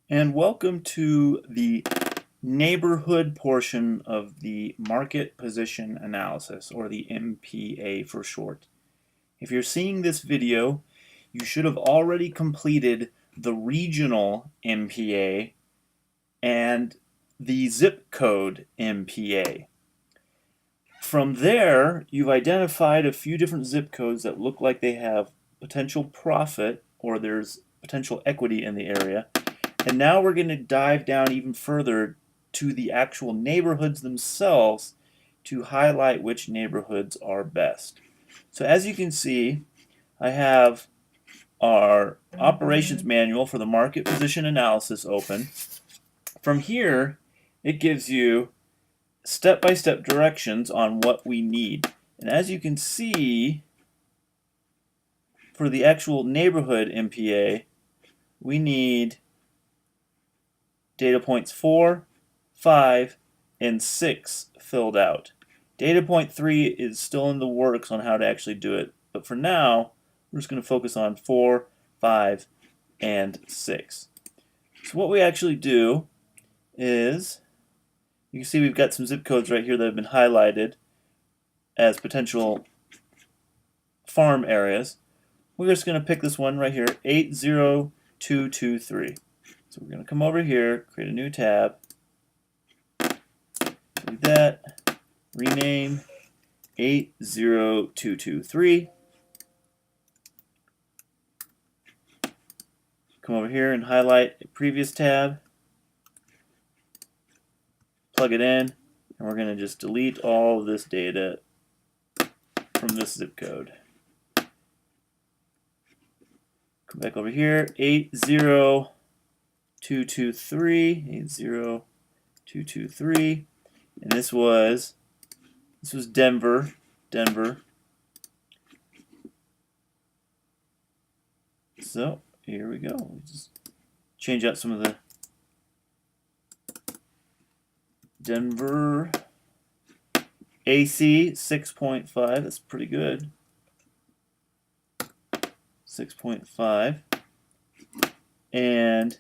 And welcome to the neighborhood portion of the market position analysis, or the MPA for short. If you're seeing this video, you should have already completed the regional MPA and the zip code MPA. From there, you've identified a few different zip codes that look like they have potential profit or there's potential equity in the area. And now we're going to dive down even further to the actual neighborhoods themselves to highlight which neighborhoods are best. So as you can see, I have our operations manual for the market position analysis open. From here, it gives you step-by-step directions on what we need. And as you can see, for the actual neighborhood MPA, we need data points 4, 5, and 6 filled out. Data point 3 is still in the works on how to actually do it, but for now, we're just going to focus on 4, 5, and 6. So what we actually do is, you can see we've got some zip codes right here that have been highlighted as potential farm areas. We're just going to pick this one right here, 80223. So we're going to come over here, create a new tab, do that, rename 80223. Come over here and highlight a previous tab, plug it in, and we're going to just delete all of this data from this zip code. Come back over here, 80223, 80223, and this was Denver. So here we go. We'll just change out some of the Denver AC 6.5. That's pretty good. 6.5. And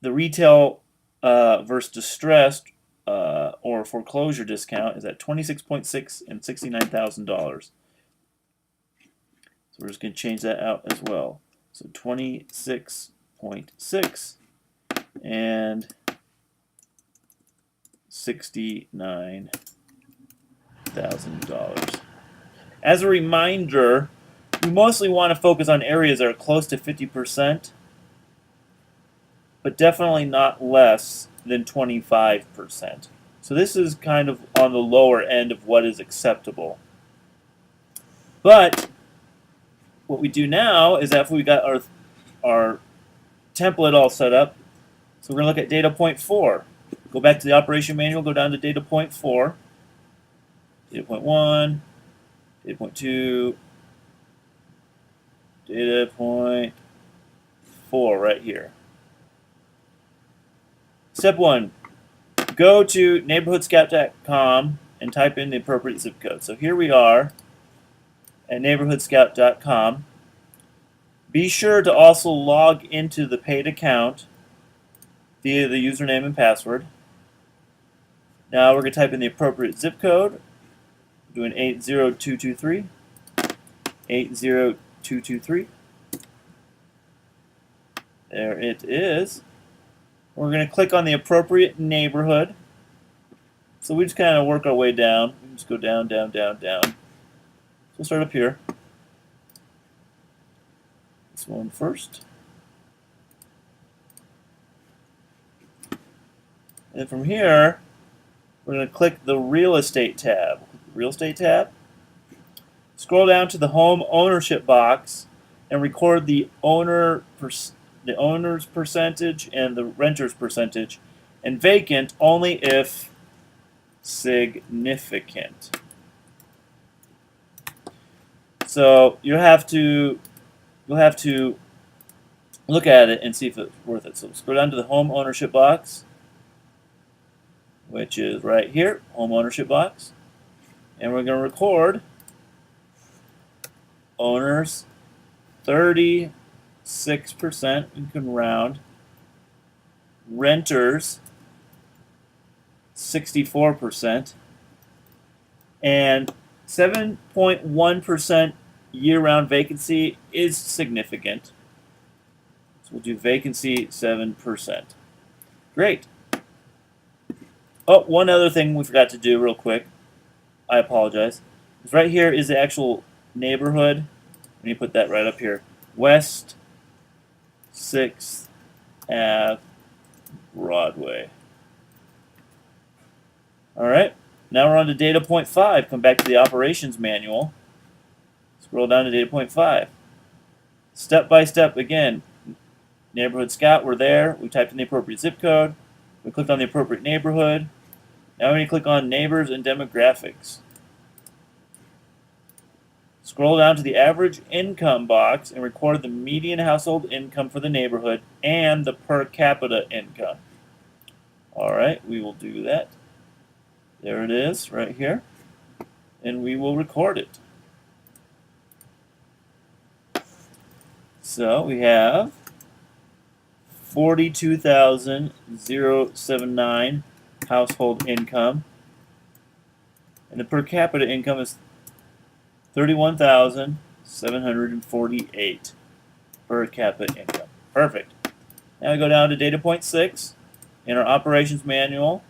the retail versus distressed or foreclosure discount is at 26.6 and $69,000. So we're just going to change that out as well. So 26.6 and $69,000. As a reminder, we mostly want to focus on areas that are close to 50%, but definitely not less than 25%. So this is kind of on the lower end of what is acceptable. But what we do now is after we got our template all set up, so we're going to look at data point 4. Go back to the operation manual, go down to data point 4, data point 1, data point 2, data point 4 right here. Step 1, go to neighborhoodscout.com and type in the appropriate zip code. So here we are at neighborhoodscout.com. Be sure to also log into the paid account via the username and password. Now we're going to type in the appropriate zip code. We're doing 80223. 80223. There it is. We're going to click on the appropriate neighborhood. So we just kind of work our way down. We just go down, down, down, down. So we'll start up here. This one first. And from here, we're going to click the Real Estate tab. Real Estate tab. Scroll down to the Home Ownership box and record the owner's percentage and the renter's percentage, and vacant only if significant. So you'll have to look at it and see if it's worth it. So let's go down to the Home Ownership box, which is right here, Home Ownership box, and we're going to record owners 30 6%, you can round. Renters, 64%. And 7.1% year-round vacancy is significant. So we'll do vacancy 7%. Great. Oh, one other thing we forgot to do real quick. I apologize. Right here is the actual neighborhood. Let me put that right up here. West 6th Ave, Broadway. Alright, now we're on to data point 5. Come back to the operations manual. Scroll down to data point 5. Step by step again. Neighborhood scout, we're there. We typed in the appropriate zip code. We clicked on the appropriate neighborhood. Now we need to click on neighbors and demographics. Scroll down to the average income box and record the median household income for the neighborhood and the per capita income. Alright, we will do that. There it is, right here. And we will record it. So we have 42,079 household income. And the per capita income is 31,748 per capita income. Perfect. Now we go down to data point 6 in our operations manual.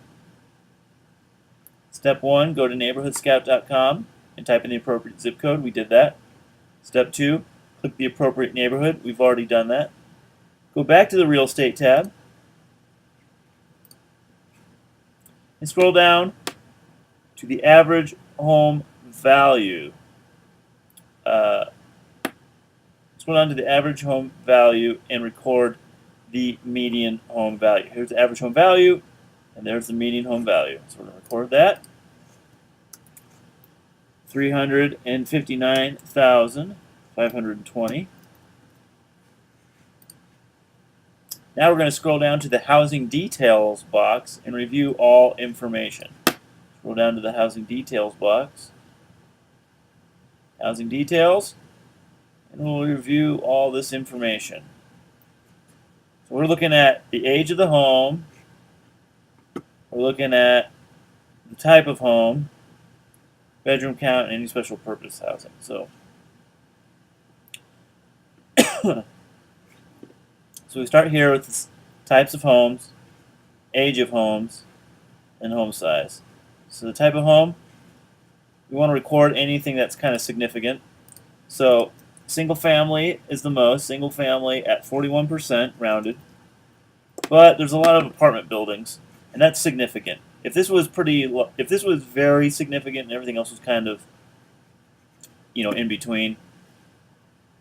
Step 1, go to neighborhoodscout.com and type in the appropriate zip code. We did that. Step 2, click the appropriate neighborhood. We've already done that. Go back to the real estate tab and scroll down to the average home value. Scroll down to the average home value and record the median home value. Here's the average home value, and there's the median home value. So we're going to record that. 359,520. Now we're going to scroll down to the housing details box and review all information. Scroll down to the housing details box. Housing details, and we'll review all this information. So we're looking at the age of the home. We're looking at the type of home, bedroom count, and any special purpose housing. So, so we start here with types of homes, age of homes, and home size. So the type of home, we want to record anything that's kind of significant. So single family is the most. Single family at 41% rounded. But there's a lot of apartment buildings, and that's significant. If this was very significant and everything else was kind of, in between,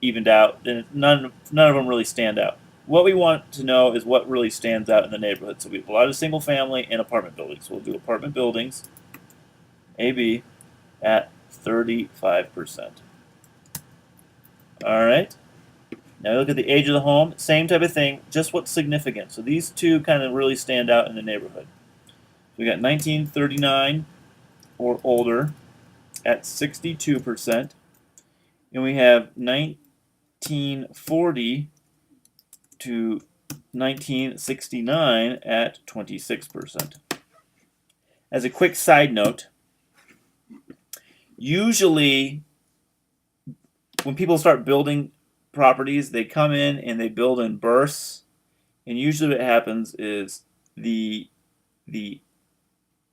evened out, then none of them really stand out. What we want to know is what really stands out in the neighborhood. So we have a lot of single family and apartment buildings. So we'll do apartment buildings, AB, at 35%. Alright. Now look at the age of the home. Same type of thing, just what's significant. So these two kind of really stand out in the neighborhood. We got 1939 or older at 62%. And we have 1940 to 1969 at 26%. As a quick side note, usually when people start building properties, they come in and they build in bursts, and usually what happens is the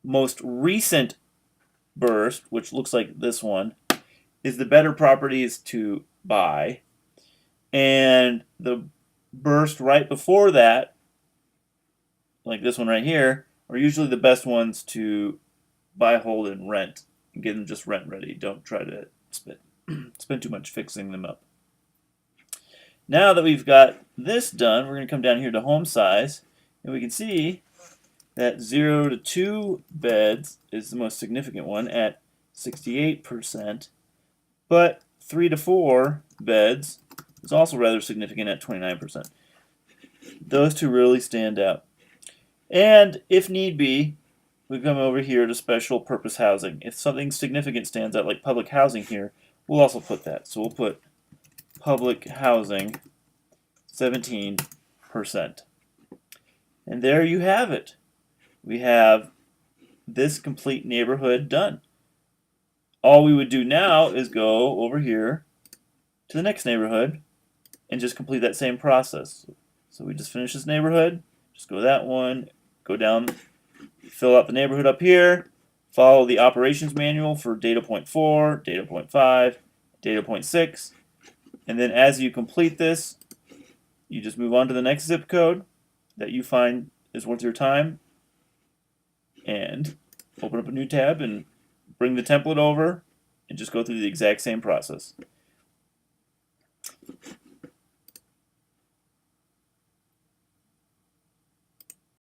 most recent burst, which looks like this one, is the better properties to buy, and the burst right before that, like this one right here, are usually the best ones to buy, hold, and rent, and get them just rent ready. Don't try to spend too much fixing them up. Now that we've got this done, we're going to come down here to home size, and we can see that 0 to 2 beds is the most significant one at 68%, but 3 to 4 beds is also rather significant at 29%. Those two really stand out. And if need be, we come over here to special purpose housing. If something significant stands out, like public housing here, we'll also put that. So we'll put public housing 17%. And there you have it. We have this complete neighborhood done. All we would do now is go over here to the next neighborhood and just complete that same process. So we just finish this neighborhood, just go that one, go down, fill out the neighborhood up here, follow the operations manual for data point 4, data point 5, data point 6, and then as you complete this, you just move on to the next zip code that you find is worth your time, and open up a new tab and bring the template over and just go through the exact same process.